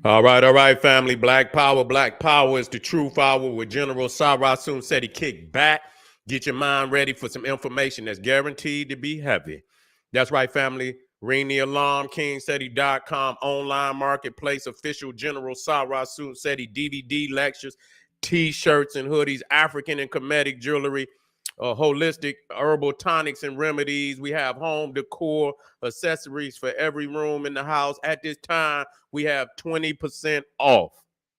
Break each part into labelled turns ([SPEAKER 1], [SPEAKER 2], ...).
[SPEAKER 1] All right, family. Black Power is the truth hour with General Sarah Soon said he kicked back. Get your mind ready for some information that's guaranteed to be heavy. That's right, family. Ring the alarm, KingSeti.com, online marketplace, official General Sarah Soon said he DVD lectures, t-shirts and hoodies, African and Kemetic jewelry, holistic herbal tonics and remedies. We have home decor, accessories for every room in the house. At this time, we have 20% off.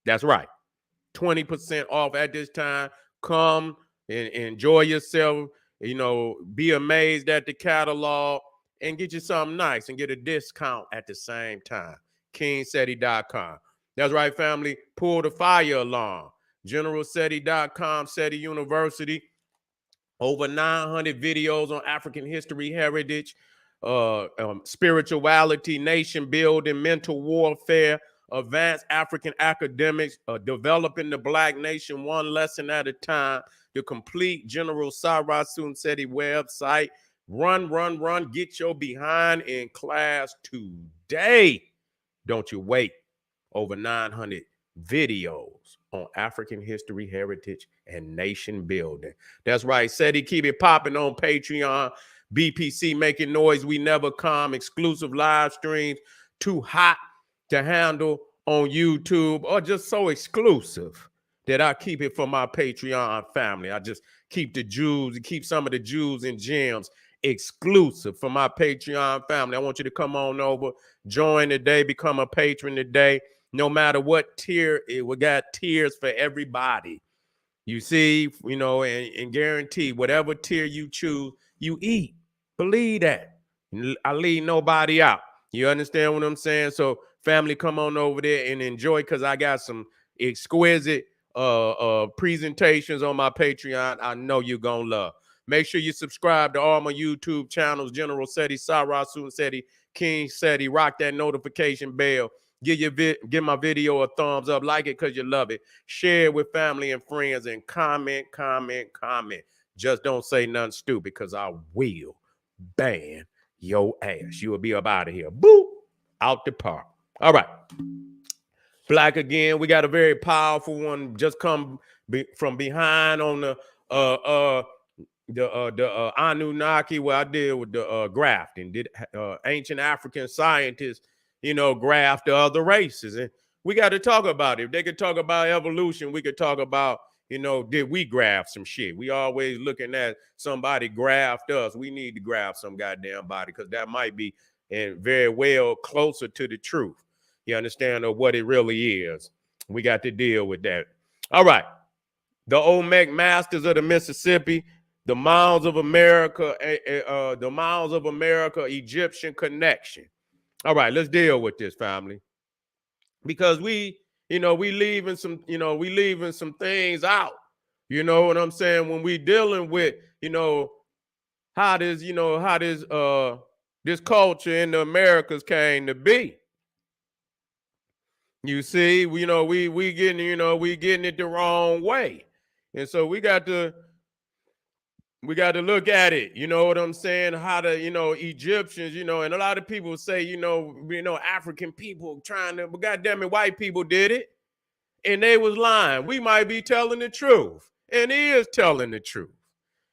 [SPEAKER 1] That's right. 20% off at this time. Come and enjoy yourself. Be amazed at the catalog and get you something nice and get a discount at the same time. KingSeti.com. That's right, family. Pull the fire alarm. GeneralSeti.com, SETI University. Over 900 videos on African history, heritage, spirituality, nation building, mental warfare, advanced African academics, developing the Black nation one lesson at a time. The complete General Sarah Sunseti website. Run, get your behind in class today. Don't you wait. Over 900 videos on African history, heritage, and nation building. That's right. SETI, keep it popping on Patreon. BPC making noise. We never come. Exclusive live streams. Too hot to handle on YouTube, or just so exclusive that I keep it for my Patreon family. I just keep the jewels and keep some of the jewels and gems exclusive for my Patreon family. I want you to come on over, join today, become a patron today. No matter what tier, we got tiers for everybody. You see, and guarantee whatever tier you choose, you eat. Believe that. I leave nobody out. You understand what I'm saying? So, family, come on over there and enjoy, because I got some exquisite presentations on my Patreon I know you're going to love. Make sure you subscribe to all my YouTube channels, General SETI, Sarah Soon SETI, King SETI. Rock that notification bell. Give my video a thumbs up. Like it because you love it. Share it with family and friends and comment. Just don't say nothing stupid, because I will ban your ass. You will be up out of here. Boop. Out the park. All right. Black again. We got a very powerful one. Just come from behind on the Anunnaki, where I did with the grafting. Did ancient African scientists, graft the other races. And we got to talk about it. If they could talk about evolution, we could talk about, did we graft some shit? We always looking at somebody graft us. We need to graft some goddamn body, because that might be and very well closer to the truth. You understand, of what it really is. We got to deal with that. All right. The Olmec masters of the Mississippi, the Mounds of America, Egyptian connection. All right, let's deal with this, family, because we leaving some things out. You know what I'm saying? When we dealing with, how this culture in the Americas came to be. You see, we getting it the wrong way, and so we got to look at it. You know what I'm saying? How the Egyptians, and a lot of people say African people trying to, but goddamn it, white people did it, and they was lying. We might be telling the truth, and he is telling the truth.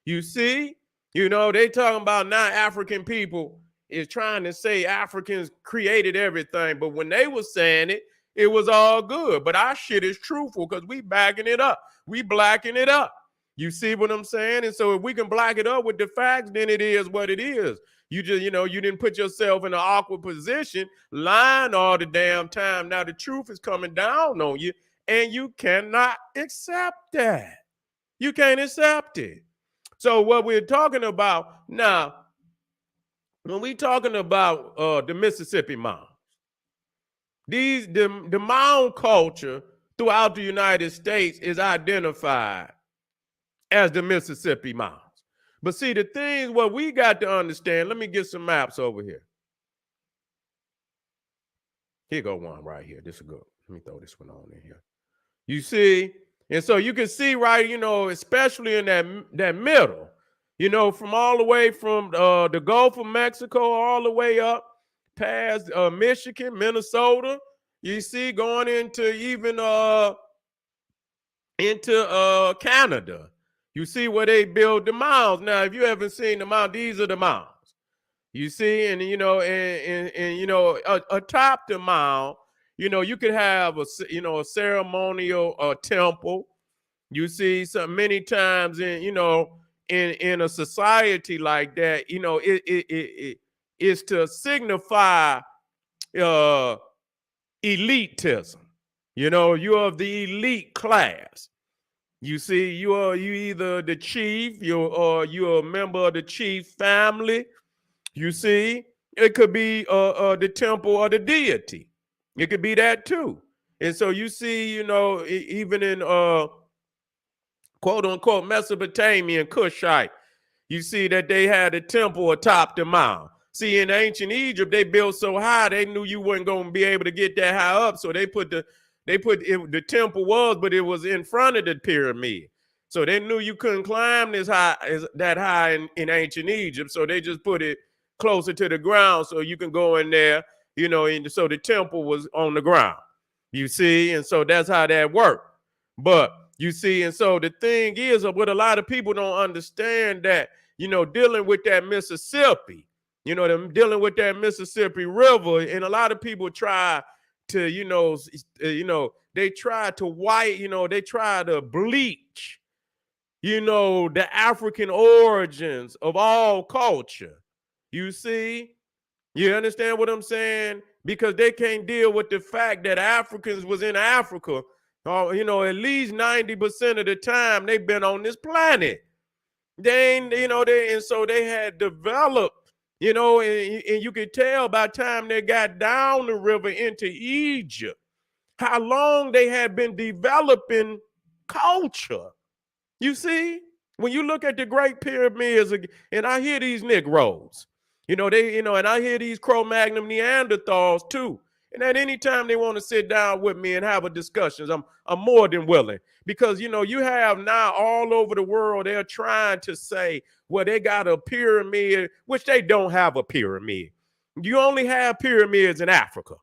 [SPEAKER 1] You see, they talking about now African people is trying to say Africans created everything, but when they was saying it, it was all good. But our shit is truthful, because we backing it up. We blacking it up. You see what I'm saying? And so if we can black it up with the facts, then it is what it is. You just, you didn't put yourself in an awkward position, lying all the damn time. Now the truth is coming down on you, and you cannot accept that. You can't accept it. So what we're talking about now, when we talking about the Mississippi Mounds, the mound culture throughout the United States is identified as the Mississippi Mounds. But see, the things what we got to understand, let me get some maps over here. Here go one right here. This is good. Let me throw this one on in here. You see? And so you can see, right, especially in that middle, from all the way from the Gulf of Mexico all the way up past Michigan, Minnesota, You see, going into even into Canada. You see where they build the mounds. Now, if you haven't seen the mound, these are the mounds. You see, and and you know, atop the mound, you know, you could have a ceremonial temple. You see, so many times in a society like that, it is to signify uh elitism. You know, you're of the elite class. You see, you either the chief, you're a member of the chief family. You see, it could be the temple or the deity. It could be that too. And so you see, even in quote unquote Mesopotamian Kushite, you see that they had a temple atop the mound. See, in ancient Egypt, they built so high they knew you weren't going to be able to get that high up. So the temple was, but it was in front of the pyramid. So they knew you couldn't climb that high in ancient Egypt. So they just put it closer to the ground so you can go in there, and so the temple was on the ground. You see, and so that's how that worked. But you see, and so the thing is, what a lot of people don't understand that, dealing with that Mississippi, them dealing with that Mississippi River, and a lot of people try to, they try to they try to bleach, the African origins of all culture. You see, you understand what I'm saying? Because they can't deal with the fact that Africans was in Africa. At least 90% of the time they've been on this planet. They ain't, and so they had developed, and you could tell by the time they got down the river into Egypt, how long they had been developing culture. You see, when you look at the Great Pyramids, and I hear these Negroes, and I hear these Cro-Magnon Neanderthals too. And at any time they want to sit down with me and have a discussion, I'm more than willing. Because, you have now all over the world, they're trying to say, well, they got a pyramid, which they don't have a pyramid. You only have pyramids in Africa.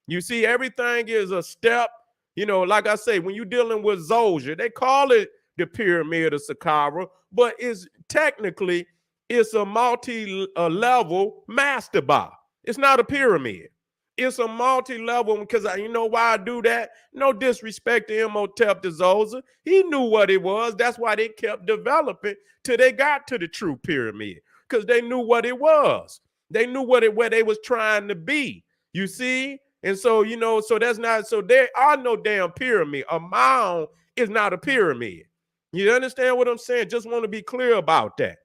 [SPEAKER 1] You see, everything is a step. Like I say, when you're dealing with Zoja, they call it the Pyramid of Saqqara, but it's a multi-level mastaba. It's not a pyramid. It's a multi-level, because you know why I do that? No disrespect to Imhotep the Zoza. He knew what it was. That's why they kept developing till they got to the true pyramid, because they knew what it was. They knew where they was trying to be. You see? And so, so there are no damn pyramid. A mound is not a pyramid. You understand what I'm saying? Just want to be clear about that.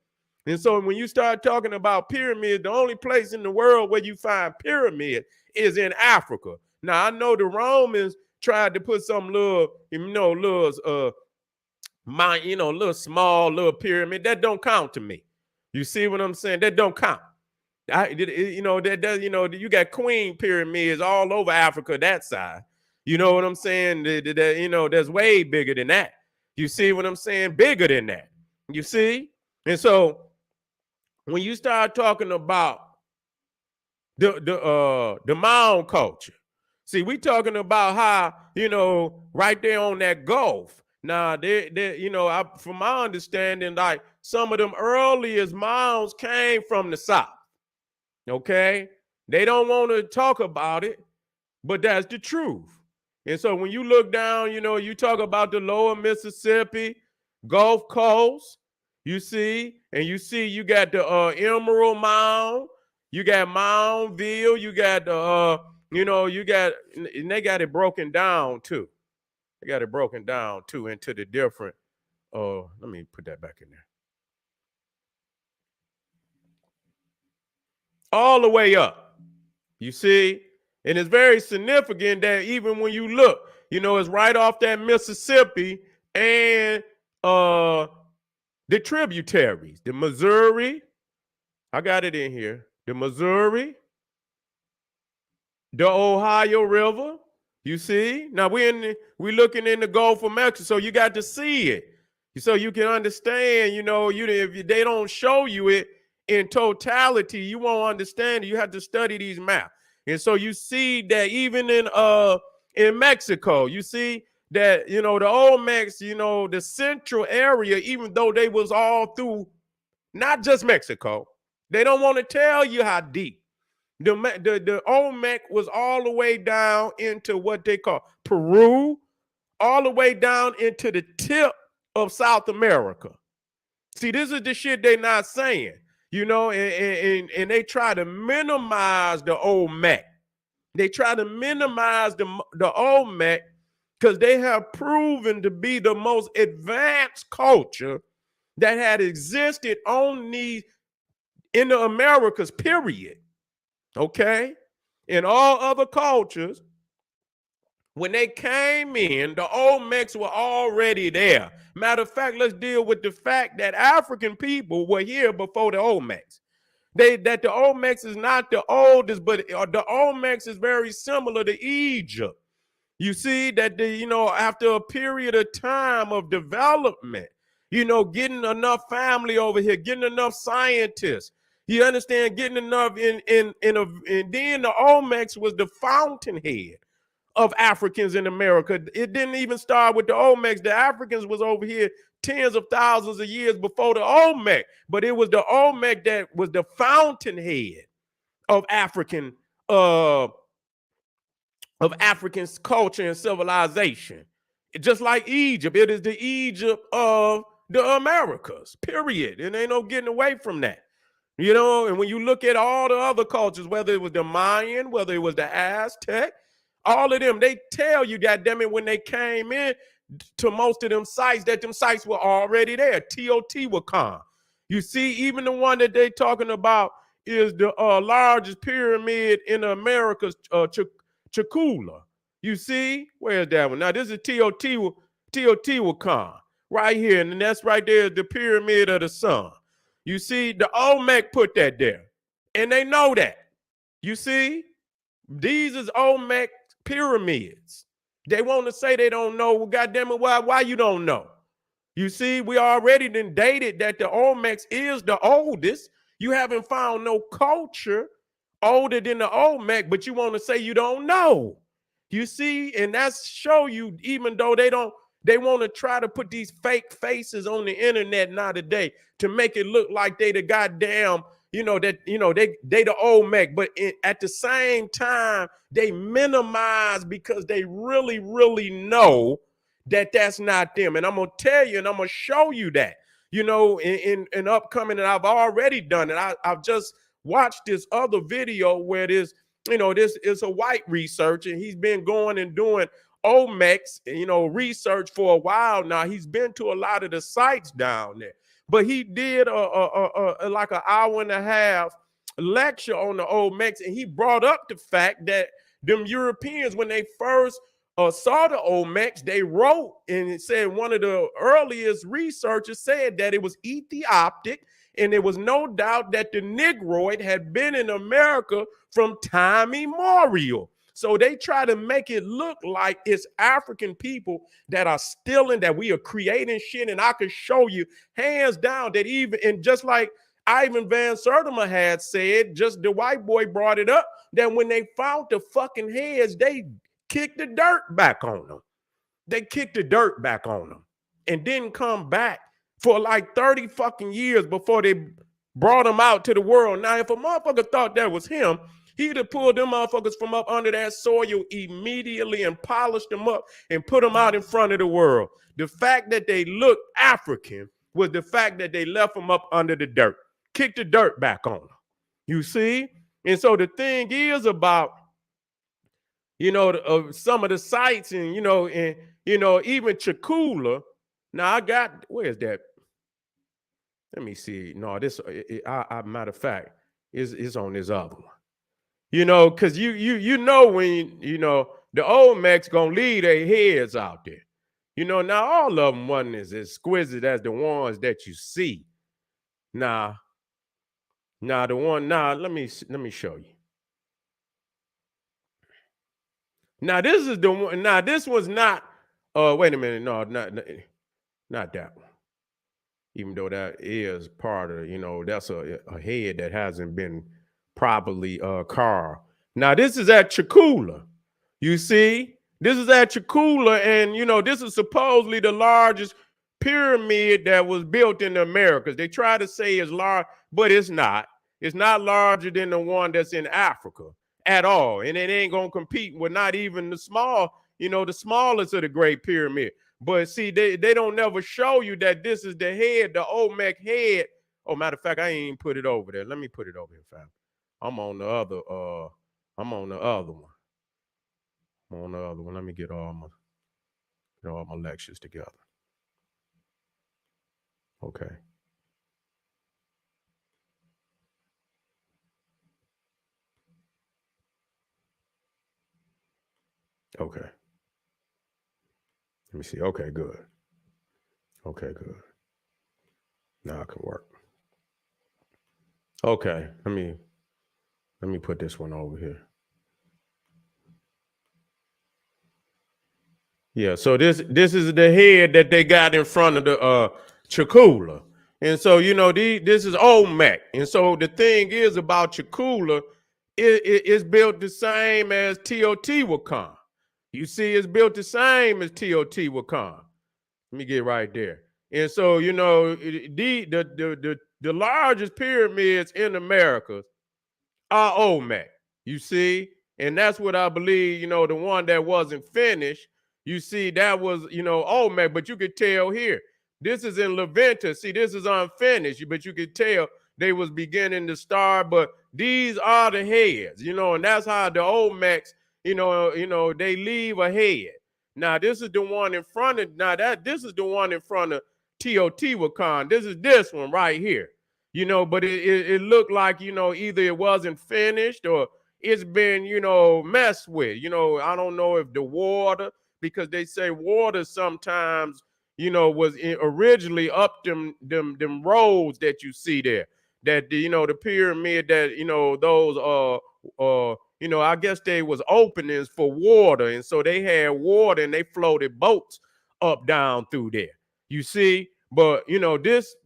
[SPEAKER 1] And so when you start talking about pyramid, the only place in the world where you find pyramid is in Africa. Now, I know the Romans tried to put some little small little pyramid. That don't count to me. You see what I'm saying? That don't count. You got queen pyramids all over Africa, that side. You know what I'm saying? That's way bigger than that. You see what I'm saying? Bigger than that. You see? And so when you start talking about the mound culture, see, we talking about how, right there on that Gulf. Now, from my understanding, like some of them earliest mounds came from the South. Okay? They don't want to talk about it, but that's the truth. And so when you look down, you talk about the lower Mississippi, Gulf Coast, you got the Emerald Mound, you got Moundville, you got and they got it broken down too. They got it broken down too into the different, let me put that back in there. All the way up, you see? And it's very significant that even when you look, it's right off that Mississippi and the tributaries, the Missouri. I got it in here. The Missouri, the Ohio River. You see? Now we looking in the Gulf of Mexico, so you got to see it, so you can understand. If they don't show you it in totality, you won't understand it. You have to study these maps. And so you see that even in Mexico, you see that, the Olmecs, the central area, even though they was all through not just Mexico, they don't want to tell you how deep. The Olmec was all the way down into what they call Peru, all the way down into the tip of South America. See, this is the shit they not saying, and they try to minimize the Olmec. They try to minimize the Olmec because they have proven to be the most advanced culture that had existed only in the Americas, period. Okay? In all other cultures, when they came in, the Olmecs were already there. Matter of fact, let's deal with the fact that African people were here before the Olmecs. That the Olmecs is not the oldest, but the Olmecs is very similar to Egypt. You see that after a period of time of development, getting enough family over here, getting enough scientists, you understand, getting enough and then the Olmecs was the fountainhead of Africans in America. It didn't even start with the Olmecs. The Africans was over here tens of thousands of years before the Olmec, but it was the Olmec that was the fountainhead of African culture and civilization. Just like Egypt, it is the Egypt of the Americas, period. And ain't no getting away from that. And when you look at all the other cultures, whether it was the Mayan, whether it was the Aztec, all of them, they tell you, goddamn it, when they came in to most of them sites, that them sites were already there. Teotihuacan. You see, even the one that they talking about is the largest pyramid in the Americas, Chicula. You see, where's that one? Now this is Teotihuacan right here, and that's right there, the pyramid of the sun. You see, the Olmec put that there, and they know that. You see, these is Olmec pyramids. They want to say they don't know. Well, goddamn it, why you don't know? You see, we already done dated that the Olmecs is the oldest. You haven't found no culture older than the Olmec, but you want to say you don't know. You see, and that's show you, even though they want to try to put these fake faces on the internet now today to make it look like they the goddamn, they the Olmec, but at the same time, they minimize because they really, really know that that's not them. And I'm going to tell you, and I'm going to show you that, in upcoming, and I've already done it. I've just watched this other video where this is a white researcher, and he's been going and doing Olmecs, research for a while now. He's been to a lot of the sites down there, but he did like an hour and a half lecture on the Olmecs, and he brought up the fact that them Europeans, when they first saw the Olmecs, they wrote, and it said one of the earliest researchers said that it was Ethiopic, and there was no doubt that the Negroid had been in America from time immemorial. So they try to make it look like it's African people that are stealing, that we are creating shit. And I could show you hands down that even, and just like Ivan Van Sertima had said, just the white boy brought it up, that when they found the fucking heads, they kicked the dirt back on them. They kicked the dirt back on them and didn't come back for like 30 fucking years before they brought them out to the world. Now, if a motherfucker thought that was him, he'd have pulled them motherfuckers from up under that soil immediately and polished them up and put them out in front of the world. The fact that they looked African was the fact that they left them up under the dirt, kicked the dirt back on them. You see? And so the thing is about, some of the sites and, even Chicula. Now I got, where's that? Let me see. No, this, matter of fact, is on this other one. Because when the Olmecs gonna leave their heads out there. Now all of them wasn't as exquisite as the ones that you see. Now the one, let me show you. Now this is the one. Now this was not. Wait a minute. No, not that one. Even though that is part of, that's a head that hasn't been properly carved. Now, this is at Chakula. You see, this is at Chakula, and this is supposedly the largest pyramid that was built in the Americas. They try to say it's large, but it's not. It's not larger than the one that's in Africa at all. And it ain't gonna compete with not even the the smallest of the Great Pyramid. But see, they don't never show you that this is the head, the Olmec head. Oh, matter of fact, I ain't even put it over there. Let me put it over here, fam. I'm on the other I'm on the other one. I'm on the other one. Let me get all my lectures together. Okay. Okay. Let me see. Okay, good. Okay, good. Now it can work. Okay, let me put this one over here. Yeah, so this is the head that they got in front of the Chakula. And so, this is Olmec. And so the thing is about Chakula, it's built the same as Teotihuacan. You see, it's built the same as Teotihuacan. Let me get right there. And so, the largest pyramids in America are Olmec. You see, and that's what I believe. The one that wasn't finished. You see, that was Olmec, but you could tell here. This is in Levanta. See, this is unfinished, but you could tell they was beginning to start. But these are the heads, and that's how the Olmecs, they leave a head. Now, this is the one in front of. This is the one in front of Teotihuacan. This is this one right here. But it looked like, either it wasn't finished or it's been, messed with. I don't know if the water, because they say water sometimes, was originally up them roads that you see there. That the pyramid that those I guess they was openings for water, and so they had water and they floated boats up down through there. You see, but this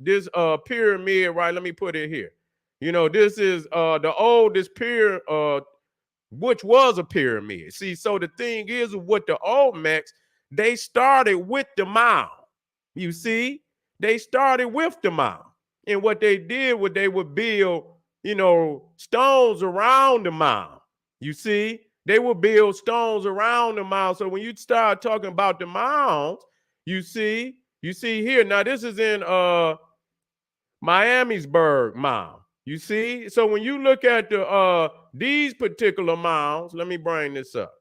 [SPEAKER 1] pyramid, right? Let me put it here. This is the oldest pyramid, which was a pyramid. See, so the thing is with the Olmecs, they started with the mound. You see, they started with the mound. And what they did was they would build, stones around the mound. You see, they would build stones around the mound. So when you start talking about the mounds, you see here. Now, this is in Miamisburg mound. You see? So when you look at the these particular mounds, let me bring this up.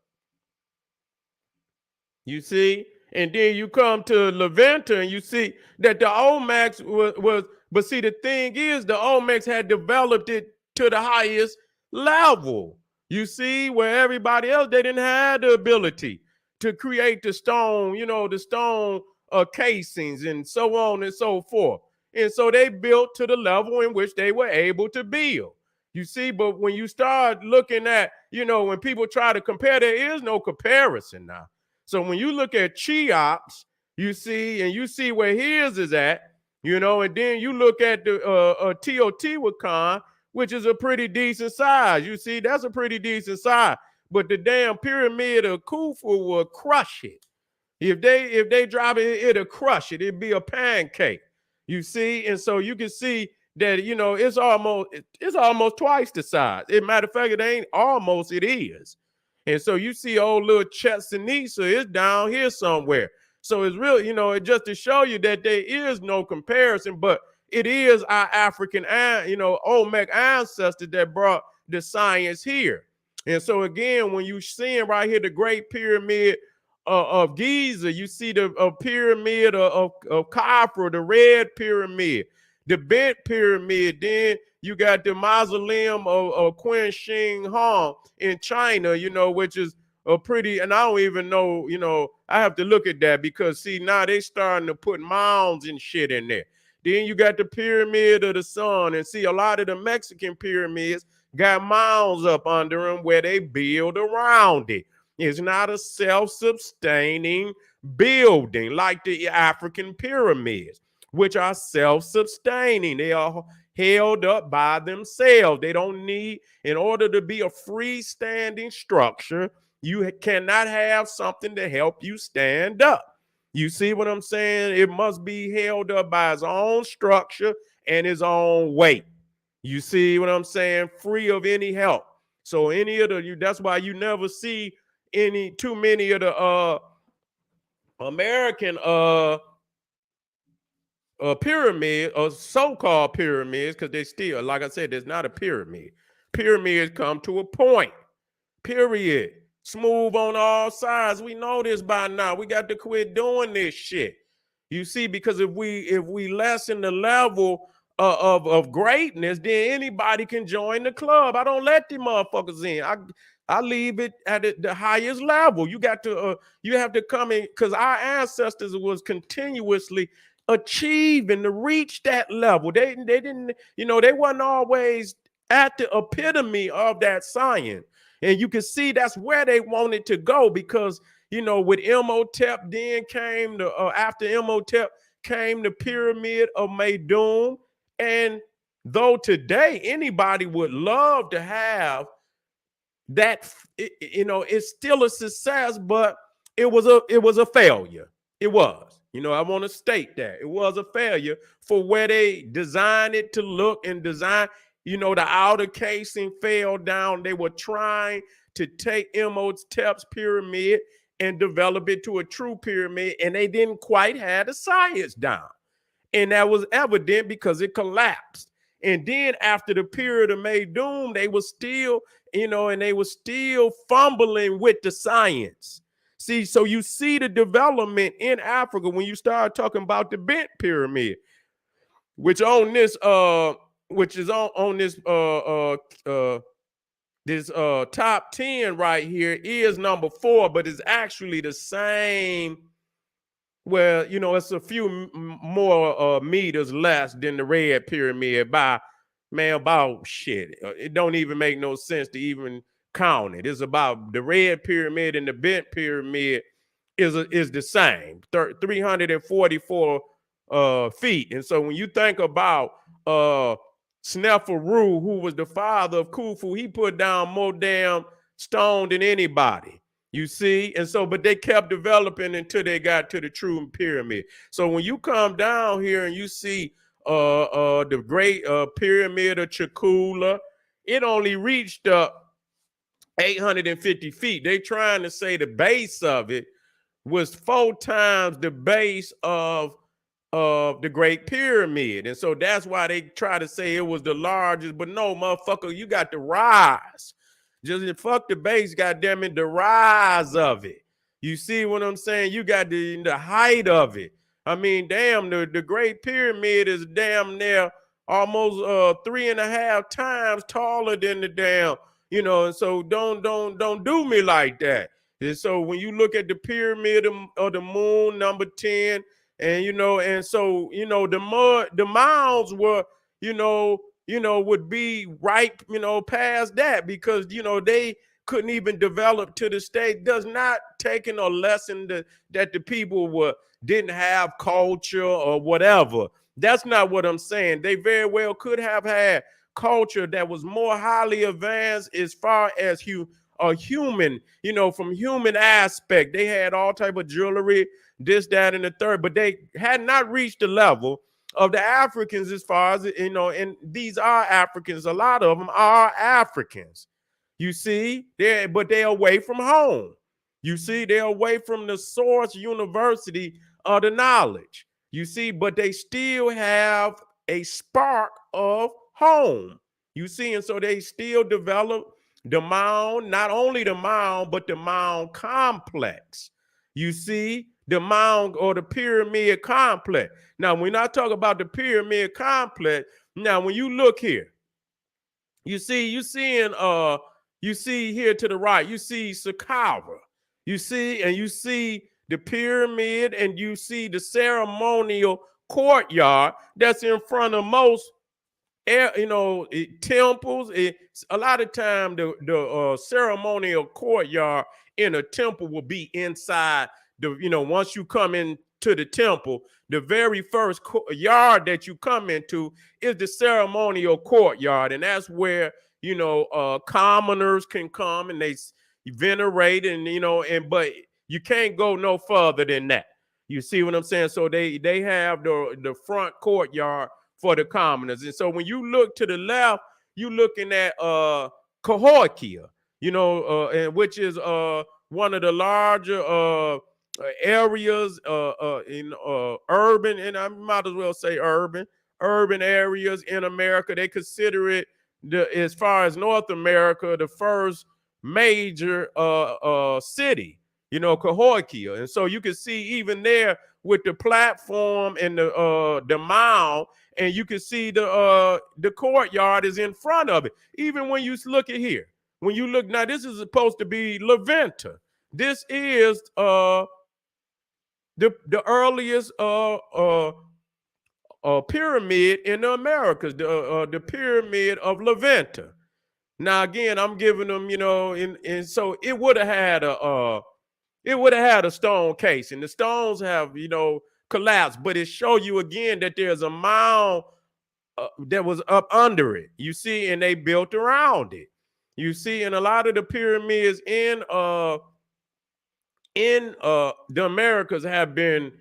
[SPEAKER 1] You see? And then you come to Levanta and you see that the Olmecs was, but see, the thing is, the Olmecs had developed it to the highest level. You see, where everybody else, they didn't have the ability to create the stone, the stone casings and so on and so forth. And so they built to the level in which they were able to build. You see, but when you start looking at, when people try to compare, there is no comparison now. So when you look at Cheops, you see where his is at, and then you look at the Teotihuacan, which is a pretty decent size. You see, that's a pretty decent size. But the damn pyramid of Khufu will crush it. If they drop it, it'll crush it. It'd be a pancake. You see, and so you can see that it's almost twice the size. As a matter of fact, it ain't almost, it is. And so you see old little Chetsanisa is down here somewhere. So it's really, it just to show you that there is no comparison, but it is our African, Olmec ancestors that brought the science here. And so again, when you seeing right here the Great Pyramid of Giza, you see the pyramid of Khafra, the Red Pyramid, the Bent Pyramid. Then you got the mausoleum of Qin Shi Huang in China, which is a pretty, and I don't even know, I have to look at that because see, now they starting to put mounds and shit in there. Then you got the Pyramid of the Sun, and see, a lot of the Mexican pyramids got mounds up under them where they build around it. It's not a self-sustaining building like the African pyramids, which are self-sustaining. They are held up by themselves. They don't need, in order to be a freestanding structure, you cannot have something to help you stand up. You see what I'm saying? It must be held up by its own structure and its own weight. You see what I'm saying? Free of any help. So any of the, that's why you never see too many of the American pyramid or so-called pyramids, because they still, like I said, there's not a pyramid. Pyramids come to a point. Period. Smooth on all sides. We know this by now. We got to quit doing this shit. You see, because if we lessen the level of greatness, then anybody can join the club. I don't let these motherfuckers in. I leave it at the highest level. You got to you have to come in, because our ancestors was continuously achieving to reach that level. They didn't, they wasn't always at the epitome of that science. And you can see that's where they wanted to go, because, with Imhotep, then came the, after Imhotep came the pyramid of Meidum. And though today anybody would love to have that, it's still a success, but it was a failure. It was. I want to state that it was a failure for where they designed it to look and design. The outer casing fell down. They were trying to take Imhotep's pyramid and develop it to a true pyramid, and they didn't quite have the science down. And that was evident because it collapsed. And then after the period of Meidum, they were still, and they were still fumbling with the science. See, so you see the development in Africa when you start talking about the bent pyramid, which on this which is on this this top 10 right here is number 4, but it's actually the same. Well, it's a few more meters less than the red pyramid by, man, about shit. It don't even make no sense to even count it. It's about the red pyramid and the bent pyramid is the same, 344 feet. And so when you think about Sneferu, who was the father of Khufu, he put down more damn stone than anybody. You see? And so, but they kept developing until they got to the true pyramid. So when you come down here and you see the great pyramid of Chakula, it only reached 850 feet. They trying to say the base of it was 4 times the base of the Great Pyramid. And so that's why they try to say it was the largest. But no, motherfucker, you got the rise. Just fuck the base, goddamn it, the rise of it. You see what I'm saying? You got the height of it. I mean, damn, the Great Pyramid is damn near almost 3.5 times taller than the damn, and so don't do me like that. And so when you look at the pyramid of the moon, number 10, and and so the mounds were, would be right, past that, because they couldn't even develop to the state. Does not taking a lesson that the people didn't have culture or whatever. That's not what I'm saying. They very well could have had culture that was more highly advanced as far as human, from human aspect. They had all type of jewelry, this, that, and the third, but they had not reached the level of the Africans as far as, and these are Africans. A lot of them are Africans. You see, but they're away from home. You see, they're away from the source university of the knowledge. You see, but they still have a spark of home. You see, and so they still develop the mound, not only the mound, but the mound complex. You see, the mound or the pyramid complex. Now, when I talk about the pyramid complex, now when you look here, you see here to the right, you see Saqqara. You see the pyramid, and you see the ceremonial courtyard that's in front of most temples. A lot of time the ceremonial courtyard in a temple will be inside the, once you come in to the temple, the very first yard that you come into is the ceremonial courtyard, and that's where commoners can come and they venerate, and but you can't go no further than that. You see what I'm saying? So they have the front courtyard for the commoners, and so when you look to the left, you looking at Cahokia, and which is one of the larger areas in urban, and I might as well say urban areas in America. They consider it, as far as North America, the first major city, Cahokia. And so you can see even there with the platform and the mound, and you can see the courtyard is in front of it. Even when you look at here, when you look now, this is supposed to be La Venta. This is the earliest pyramid in the Americas, the pyramid of La Venta. Now again, I'm giving them, and so it would have had a stone case, and the stones have collapsed, but it show you again that there's a mound that was up under it. You see, and they built around it. You see, and a lot of the pyramids in the Americas have been,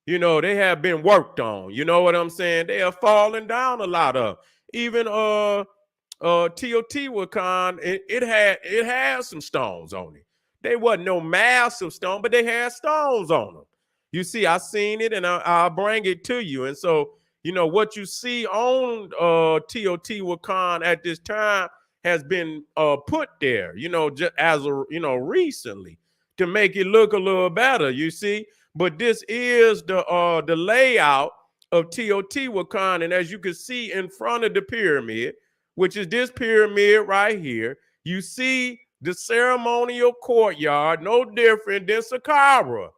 [SPEAKER 1] they have been worked on. You know what I'm saying? They are falling down a lot of. Even Teotihuacan, it had some stones on it. They wasn't no massive stone, but they had stones on them. You see, I seen it, and I'll bring it to you. And so, what you see on Teotihuacan at this time has been put there, just as recently, to make it look a little better, you see. But this is the layout of Teotihuacan, and as you can see in front of the pyramid, which is this pyramid right here, you see the ceremonial courtyard, no different than Saqqara.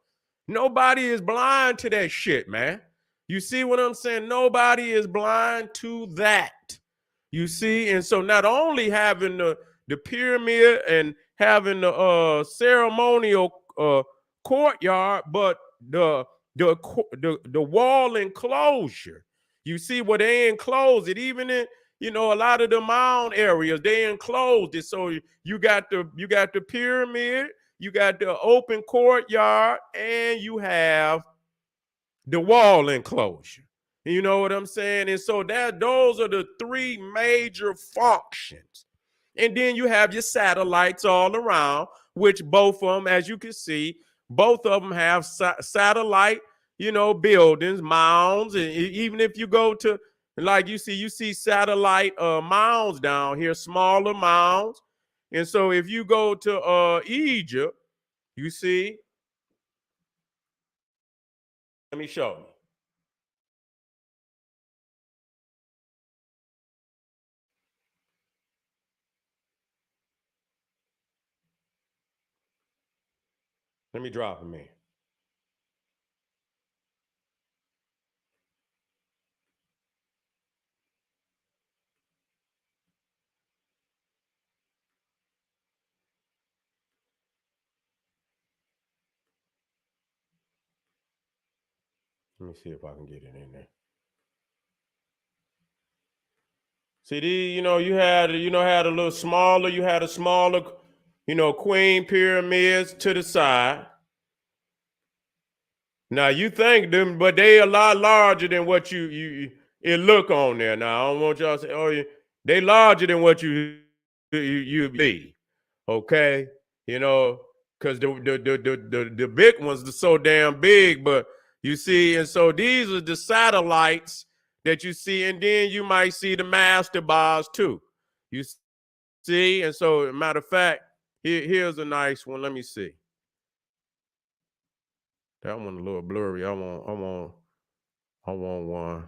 [SPEAKER 1] Nobody is blind to that shit, man. You see what I'm saying? Nobody is blind to that. You see, and so not only having the pyramid and having the ceremonial courtyard, but the wall enclosure. You see where they enclose it, even in a lot of the mound areas, they enclosed it. So you got the pyramid, you got the open courtyard, and you have the wall enclosure. You know what I'm saying? And so those are the three major functions. And then you have your satellites all around, which both of them, as you can see, both of them have satellite, buildings, mounds. And even if you go to, like you see satellite mounds down here, smaller mounds. And so if you go to Egypt, you see, let me show you. Let me drop them in. Let me see if I can get it in there. See, had a little smaller, you had a smaller, queen pyramids to the side. Now you think them, but they a lot larger than what it look on there. Now I don't want y'all to say, oh, they larger than what you be, okay? Because the big ones are so damn big, but you see, and so these are the satellites that you see, and then you might see the master bars too. You see, and so matter of fact, here's a nice one. Let me see. That one a little blurry. I want one.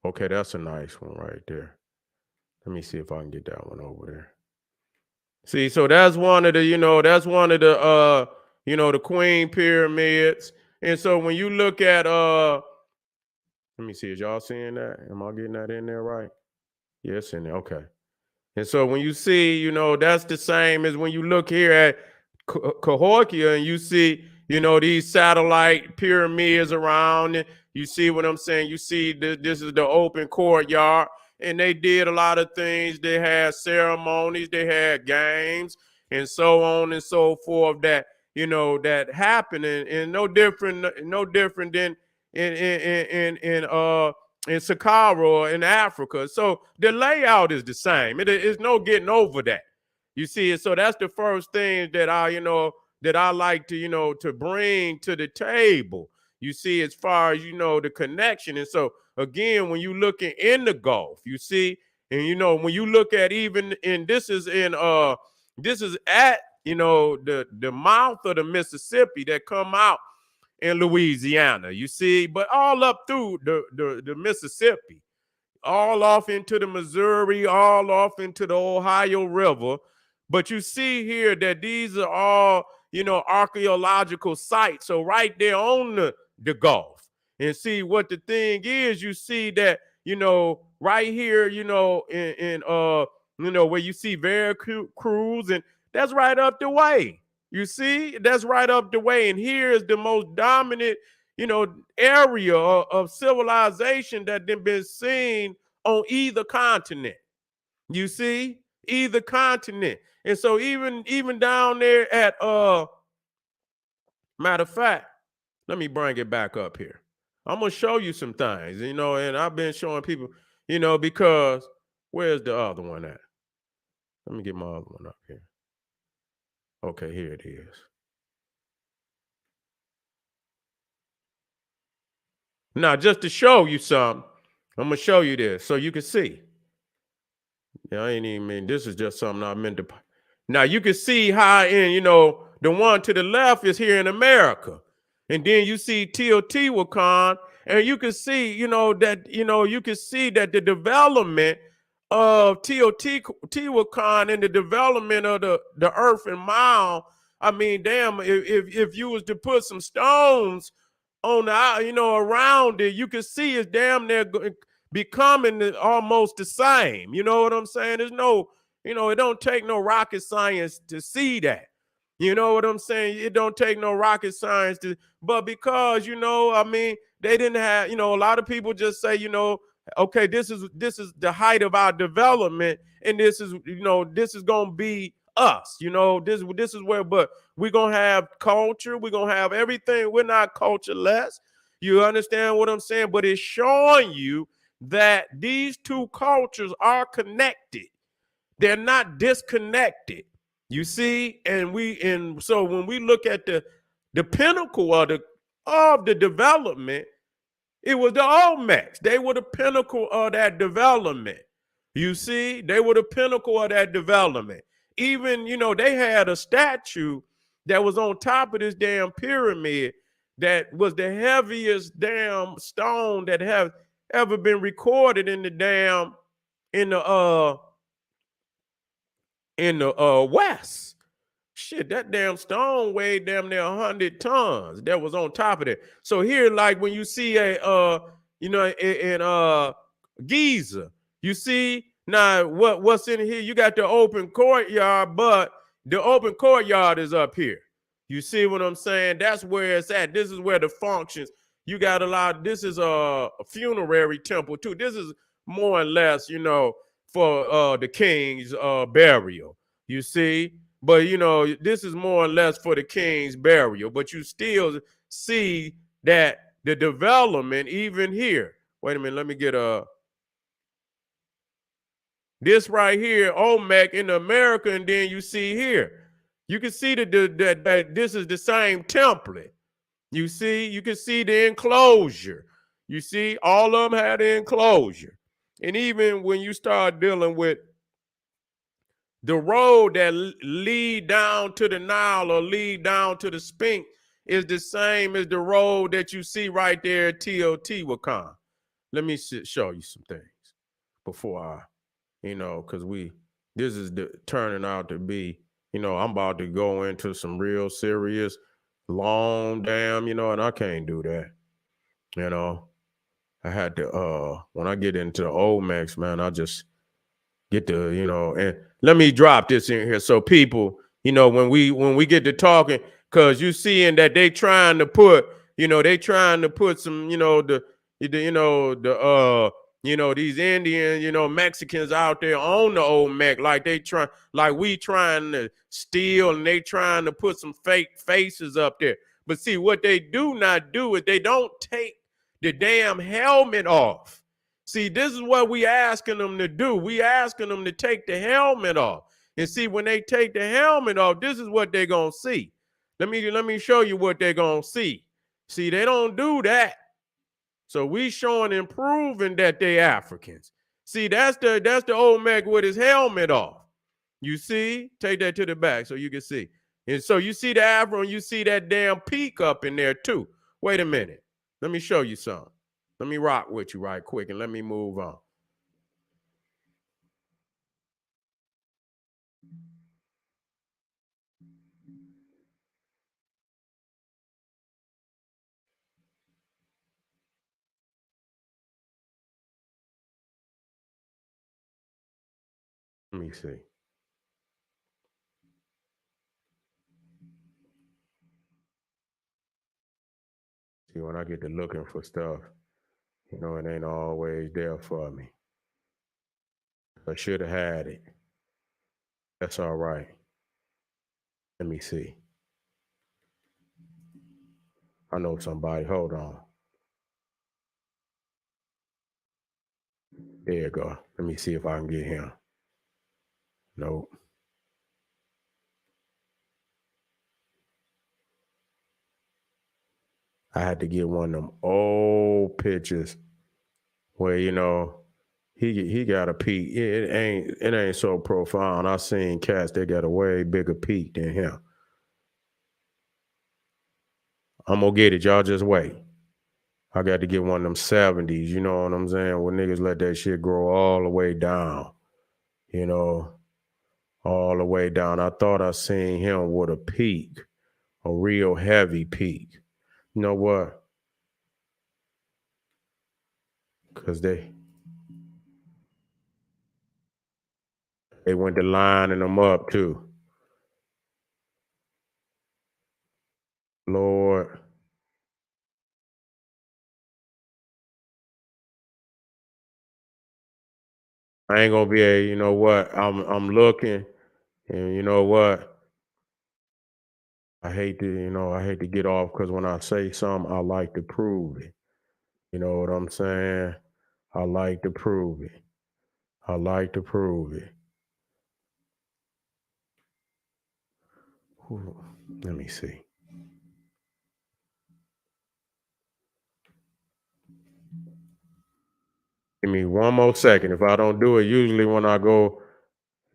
[SPEAKER 1] Okay, that's a nice one right there. Let me see if I can get that one over there. See, so that's one of the, the Queen pyramids. And so when you look at let me see, is y'all seeing that? Am I getting that in there right? Yes, in there. Okay. And so when you see, that's the same as when you look here at Cahokia and you see, you know, these satellite pyramids around. You see what I'm saying? You see this is the open courtyard, and they did a lot of things. They had ceremonies, they had games, and so on and so forth that, you know, that happened, and no different than in Saqqara in Africa. So the layout is the same. It's no getting over that. You see it. So that's the first thing that I like to, to bring to the table. You see, as far as, the connection. And so again, when you looking in the Gulf, you see, and when you look at even this is at, the mouth of the Mississippi that come out in Louisiana, you see, but all up through the Mississippi, all off into the Missouri, all off into the Ohio River. But you see here that these are all, archaeological sites. So right there on the Gulf. And see what the thing is, you see that, right here, where you see Veracruz, and that's right up the way. You see, that's right up the way. And here is the most dominant, area of civilization that been seen on either continent. You see, either continent. And so even down there at matter of fact, let me bring it back up here. I'm gonna show you some things, and I've been showing people, because where's the other one at? Let me get my other one up here. Okay, here it is. Now, just to show you something, I'm gonna show you this so you can see. Yeah, I ain't even mean this is just something I meant to. Now you can see how the one to the left is here in America, and then you see Teotihuacan, and you can see you can see that the development of Teotihuacan and the development of the earthen mound. I mean, damn, if you was to put some stones on the around it, you can see it's damn near becoming almost the same. You know what I'm saying? There's no, it don't take no rocket science to see that. You know what I'm saying? It don't take no rocket science but because, I mean, they didn't have, a lot of people just say, okay, this is the height of our development, and this is gonna be us. This is where, but we're gonna have culture, we're gonna have everything. We're not cultureless. You understand what I'm saying? But it's showing you that these two cultures are connected. They're not disconnected. You see, and so when we look at the pinnacle of the development, it was the Olmecs. They were the pinnacle of that development. You see, they were the pinnacle of that development. Even, they had a statue that was on top of this damn pyramid that was the heaviest damn stone that have ever been recorded in the West. Shit, that damn stone weighed damn near 100 tons that was on top of it. So here, like when you see in Giza, you see now what's in here, you got the open courtyard, but the open courtyard is up here. You see what I'm saying? That's where it's at. This is where the functions, you got a lot. This is a funerary temple too. This is more or less, for the king's burial. You see? But, this is more or less for the king's burial. But you still see that the development even here. Wait a minute. Let me get this right here, Olmec in America. And then you see here. You can see that this is the same template. You see, you can see the enclosure. You see, all of them had the enclosure. And even when you start dealing with the road that lead down to the Nile or lead down to the Sphinx is the same as the road that you see right there at Teotihuacan. Let me show you some things before I, because this is turning out to be, I'm about to go into some real serious, long damn, and I can't do that. I had to, when I get into the Olmecs, man, I just get to, and let me drop this in here so people, when we get to talking, Cause you seeing that they trying to put, they trying to put some, these Indian, Mexicans out there on the Olmec, like like we trying to steal, and they trying to put some fake faces up there. But see, what they do not do is they don't take the damn helmet off. See, this is what we asking them to do. We asking them to take the helmet off. And see, when they take the helmet off, this is what they're gonna see. Let me show you what they're gonna see. See, they don't do that. So we showing and proving that they Africans. See, that's the Olmec with his helmet off. You see? Take that to the back so you can see. And so you see the afro, and you see that damn peak up in there too. Wait a minute. Let me show you something. Let me rock with you right quick, and let me move on. Let me see. See, when I get to looking for stuff, it ain't always there for me. I should have had it. That's all right. Let me see. I know somebody. Hold on. There you go. Let me see if I can get him. Nope. I had to get one of them old pictures where he got a peak. It ain't so profound. I seen cats that got a way bigger peak than him. I'm gonna get it. Y'all just wait. I got to get one of them 70s. You know what I'm saying? Where niggas let that shit grow all the way down. All the way down. I thought I seen him with a peak, a real heavy peak. You know what? Because they went to lining them up too. Lord. I ain't gonna be a, you know what? I'm looking, and you know what? I hate to get off, because when I say something, I like to prove it. You know what I'm saying? I like to prove it. I like to prove it. Let me see. Give me one more second. If I don't do it, usually when I go,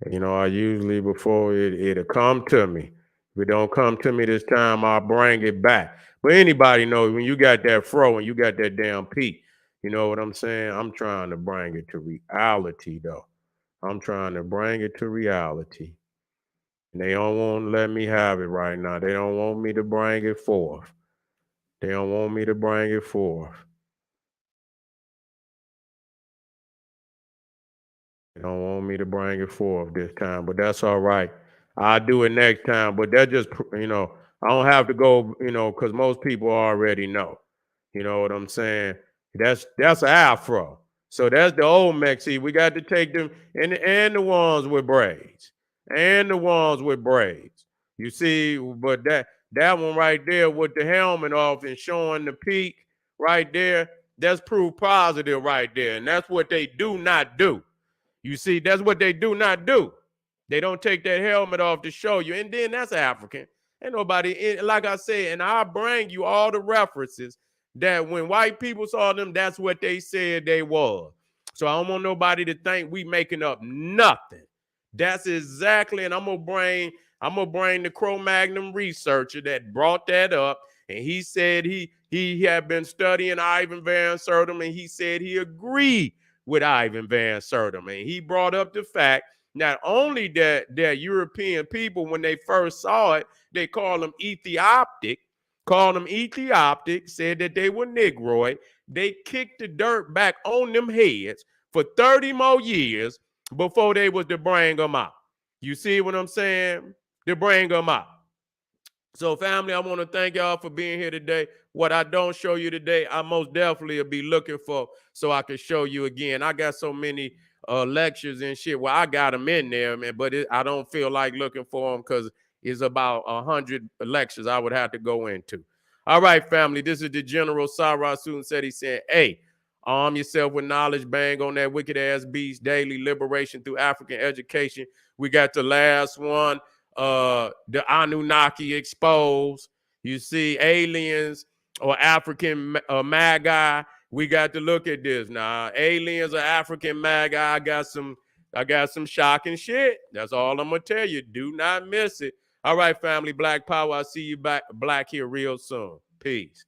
[SPEAKER 1] I usually before it'll come to me. If it don't come to me this time, I'll bring it back. But anybody knows when you got that fro and you got that damn peak, you know what I'm saying? I'm trying to bring it to reality though. I'm trying to bring it to reality. And they don't want to let me have it right now. They don't want me to bring it forth. They don't want me to bring it forth. They don't want me to bring it forth this time, but that's all right. I'll do it next time. But that just, I don't have to go, because most people already know. You know what I'm saying? That's an afro. So that's the old Mexi. We got to take them and the ones with braids. And the ones with braids. You see, but that one right there with the helmet off and showing the peak right there, that's proof positive right there. And that's what they do not do. You see, that's what they do not do. They don't take that helmet off to show you. And then that's African. Ain't nobody, like I said, and I'll bring you all the references that when white people saw them, that's what they said they was. So I don't want nobody to think we making up nothing. That's exactly, and I'm gonna bring the Cro-Magnon researcher that brought that up, and he said he had been studying Ivan Van Sertima, and he said he agreed with Ivan Van Sertima. And he brought up the fact not only that European people, when they first saw it, they called them Ethiopic, said that they were Negroid. They kicked the dirt back on them heads for 30 more years before they was to bring them out. You see what I'm saying? To bring them out. So, family, I want to thank y'all for being here today. What I don't show you today, I most definitely will be looking for so I can show you again. I got so many lectures and shit. Well, I got them in there, man, but I don't feel like looking for them because it's about 100 lectures I would have to go into. All right, family, this is the General Sarah Soon said. He said, hey, arm yourself with knowledge, bang on that wicked ass beast, daily liberation through African education. We got the last one, the Anunnaki exposed. You see aliens or African magi. We got to look at this now. Aliens or African magi. I got some shocking shit. That's all I'm gonna tell you. Do not miss it. All right, family, Black Power. I'll see you back black here real soon. Peace.